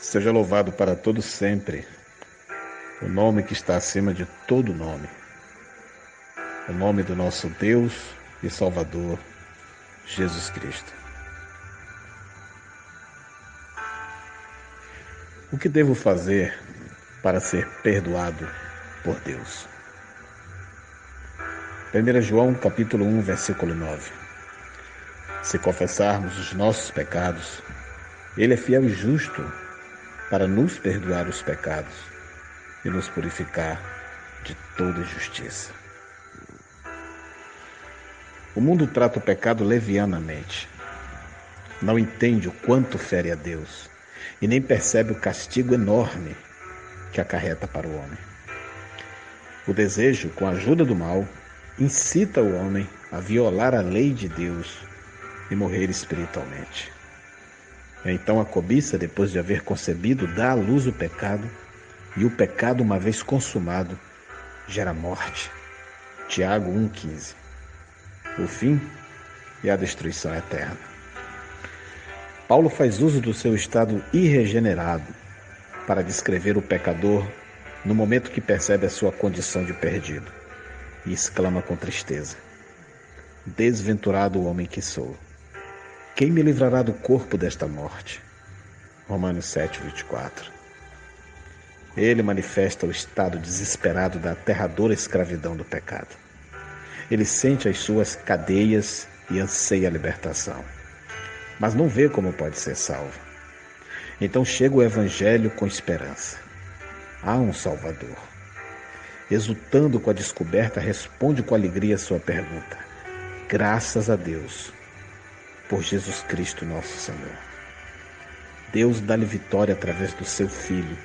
Seja louvado para todo sempre o nome que está acima de todo nome, o nome do nosso Deus e Salvador, Jesus Cristo. O que devo fazer para ser perdoado por Deus? 1 João capítulo 1, versículo 9. Se confessarmos os nossos pecados, Ele é fiel e justo para nos perdoar os pecados e nos purificar de toda injustiça. O mundo trata o pecado levianamente. Não entende o quanto fere a Deus e nem percebe o castigo enorme que acarreta para o homem. O desejo, com a ajuda do mal, incita o homem a violar a lei de Deus e morrer espiritualmente. Então a cobiça, depois de haver concebido, dá à luz o pecado, e o pecado, uma vez consumado, gera morte. Tiago 1,15. O fim é a destruição eterna. Paulo faz uso do seu estado irregenerado para descrever o pecador no momento que percebe a sua condição de perdido e exclama com tristeza: desventurado o homem que sou! Quem me livrará do corpo desta morte? Romanos 7,24. Ele manifesta o estado desesperado da aterradora escravidão do pecado. Ele sente as suas cadeias e anseia a libertação, mas não vê como pode ser salvo. Então chega o Evangelho com esperança. Há um Salvador. Exultando com a descoberta, responde com alegria a sua pergunta: graças a Deus por Jesus Cristo nosso Senhor. Deus dá-lhe vitória através do seu Filho,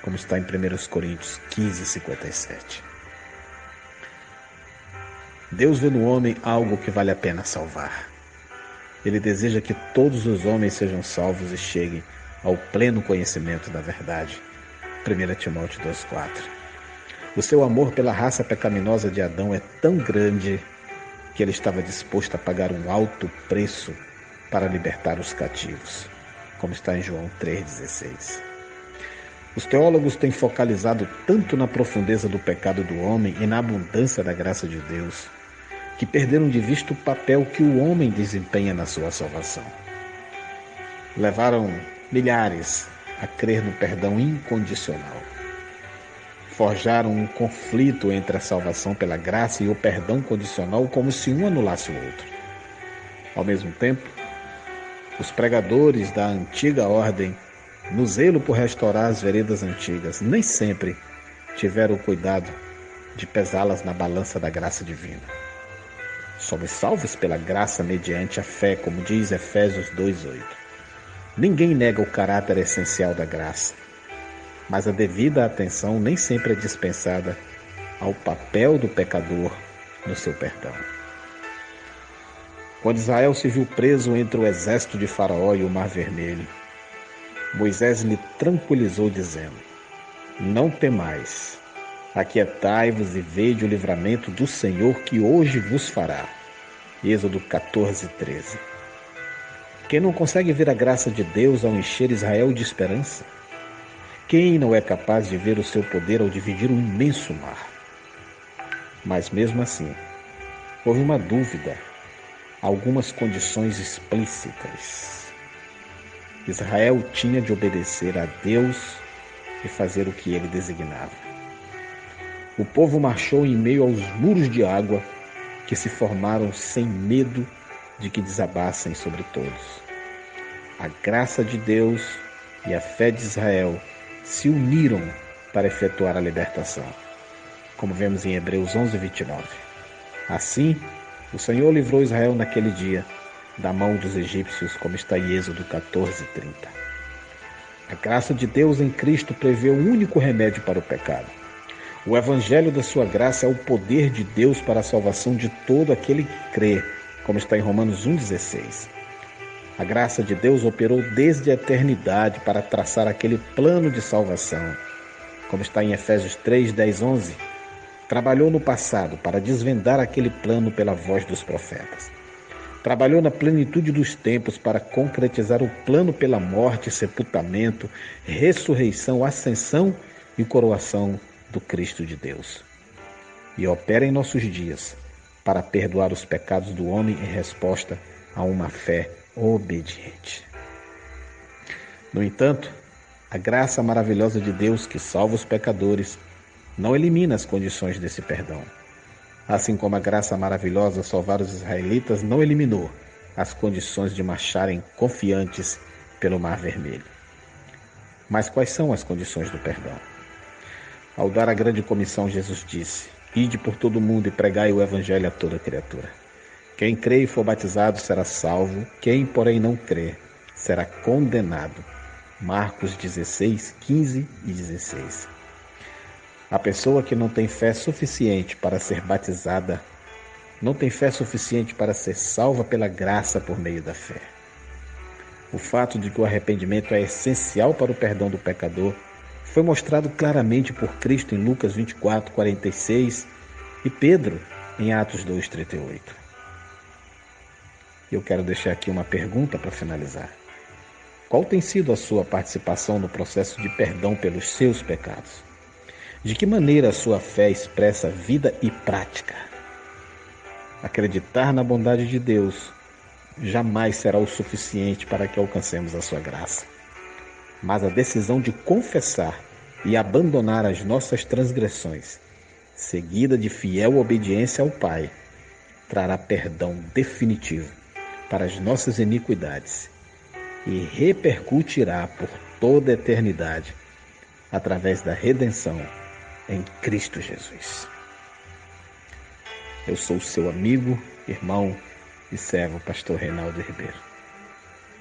como está em 1 Coríntios 15:57. Deus vê no homem algo que vale a pena salvar. Ele deseja que todos os homens sejam salvos e cheguem ao pleno conhecimento da verdade. 1 Timóteo 2,4. O seu amor pela raça pecaminosa de Adão é tão grande que ele estava disposto a pagar um alto preço para libertar os cativos, como está em João 3,16. Os teólogos têm focalizado tanto na profundeza do pecado do homem e na abundância da graça de Deus, que perderam de vista o papel que o homem desempenha na sua salvação. Levaram milhares a crer no perdão incondicional. Forjaram um conflito entre a salvação pela graça e o perdão condicional, como se um anulasse o outro. Ao mesmo tempo, os pregadores da antiga ordem, no zelo por restaurar as veredas antigas, nem sempre tiveram o cuidado de pesá-las na balança da graça divina. Somos salvos pela graça mediante a fé, como diz Efésios 2,8. Ninguém nega o caráter essencial da graça, mas a devida atenção nem sempre é dispensada ao papel do pecador no seu perdão. Quando Israel se viu preso entre o exército de Faraó e o Mar Vermelho, Moisés lhe tranquilizou dizendo: não temais, aquietai-vos e vede o livramento do Senhor que hoje vos fará. Êxodo 14:13. Quem não consegue ver a graça de Deus ao encher Israel de esperança? Quem não é capaz de ver o seu poder ao dividir um imenso mar? Mas mesmo assim, houve uma dúvida, algumas condições explícitas. Israel tinha de obedecer a Deus e fazer o que ele designava. O povo marchou em meio aos muros de água que se formaram sem medo de que desabassem sobre todos. A graça de Deus e a fé de Israel se uniram para efetuar a libertação, como vemos em Hebreus 11:29. Assim, o Senhor livrou Israel naquele dia da mão dos egípcios, como está em Êxodo 14:30. A graça de Deus em Cristo prevê o único remédio para o pecado. O evangelho da sua graça é o poder de Deus para a salvação de todo aquele que crê, como está em Romanos 1,16. A graça de Deus operou desde a eternidade para traçar aquele plano de salvação, como está em Efésios 3, 10, 11. Trabalhou no passado para desvendar aquele plano pela voz dos profetas. Trabalhou na plenitude dos tempos para concretizar o plano pela morte, sepultamento, ressurreição, ascensão e coroação do Cristo de Deus. E opera em nossos dias para perdoar os pecados do homem em resposta a uma fé obediente. No entanto, a graça maravilhosa de Deus que salva os pecadores não elimina as condições desse perdão. Assim como a graça maravilhosa a salvar os israelitas não eliminou as condições de marcharem confiantes pelo Mar Vermelho. Mas quais são as condições do perdão? Ao dar a grande comissão, Jesus disse: Ide por todo o mundo e pregai o evangelho a toda criatura. Quem crê e for batizado será salvo, quem, porém, não crê será condenado. Marcos 16, 15 e 16. A pessoa que não tem fé suficiente para ser batizada, não tem fé suficiente para ser salva pela graça por meio da fé. O fato de que o arrependimento é essencial para o perdão do pecador foi mostrado claramente por Cristo em Lucas 24, 46 e Pedro em Atos 2, 38. Eu quero deixar aqui uma pergunta para finalizar. Qual tem sido a sua participação no processo de perdão pelos seus pecados? De que maneira a sua fé expressa vida e prática? Acreditar na bondade de Deus jamais será o suficiente para que alcancemos a sua graça. Mas a decisão de confessar e abandonar as nossas transgressões, seguida de fiel obediência ao Pai, trará perdão definitivo para as nossas iniquidades e repercutirá por toda a eternidade através da redenção em Cristo Jesus. Eu sou seu amigo, irmão e servo, pastor Reinaldo Ribeiro.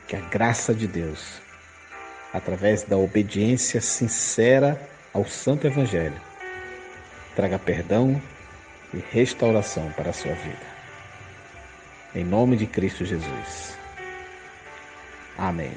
Que a graça de Deus, através da obediência sincera ao Santo Evangelho, traga perdão e restauração para a sua vida. Em nome de Cristo Jesus. Amém.